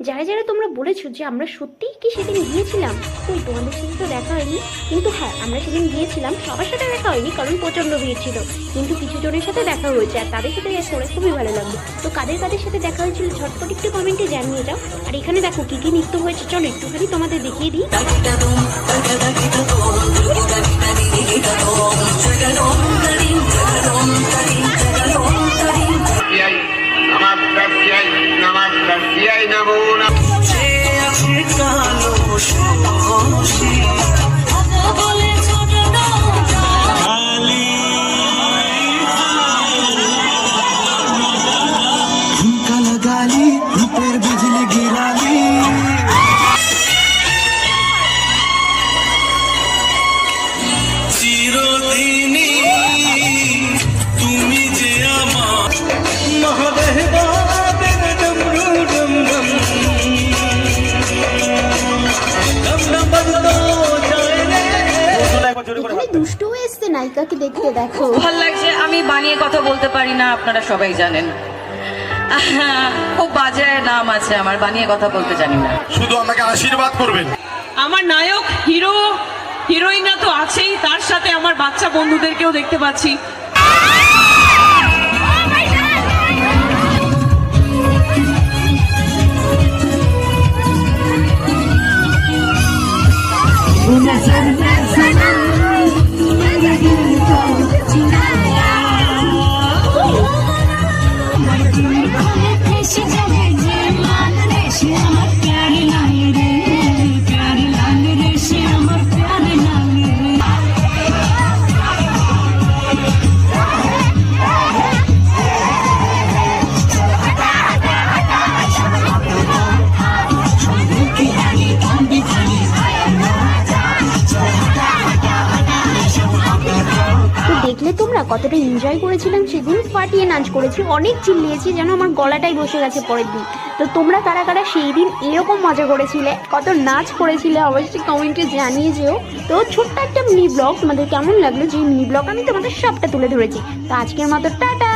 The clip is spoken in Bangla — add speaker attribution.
Speaker 1: যারা যারা তোমরা বলেছো যে আমরা সত্যিই কি সেদিন গিয়েছিলাম, ওই তোমাদের সাথে তো দেখা হয়নি। কিন্তু হ্যাঁ, আমরা সেদিন গিয়েছিলাম, সবার সাথে দেখা হয়নি কারণ প্রচণ্ড ভিড় ছিল, কিন্তু কিছু জনের সাথে দেখা হয়েছে আর তাদের সাথে দেখা করে খুবই ভালো লাগলো। তো কাদের কাদের সাথে দেখা হয়েছিল ঝটপট একটু কমেন্টে জানিয়ে যাও। আর এখানে দেখো কী কী নৃত্য হয়েছে, চলো একটুখানি তোমাদের দেখিয়ে দিই। দুষ্টু এসছে নায়িকাকে দেখতে, দেখো
Speaker 2: ভালো লাগছে। আমি বানিয়ে কথা বলতে পারি না, আপনারা সবাই জানেন। খুব বাজে নাম আছে আমার, বানিয়ে কথা বলতে জানি না।
Speaker 3: শুধু আমাকে আশীর্বাদ করবেন।
Speaker 4: আমার নায়ক হিরো হিরোইনরা তো আছেই, তার সাথে আমার বাচ্চা বন্ধুদেরকেও দেখতে পাচ্ছি।
Speaker 1: দেখলে তোমরা কতটা এনজয় করেছিলাম সেদিন, ফাটিয়ে নাচ করেছি, অনেক চিল্লিয়েছি, যেন আমার গলাটাই বসে গেছে পরের দিন। তো তোমরা কারা কারা সেই দিন এরকম মজা করেছিলে, কত নাচ করেছিলে অবশ্যই কমেন্টে জানিয়ে যেও। তো ছোট্ট একটা মিনি ব্লগ তোমাদের কেমন লাগলো, যে মিনি ব্লগ আমি তোমাদের সবটা তুলে ধরেছি। তো আজকের মতো টাটা।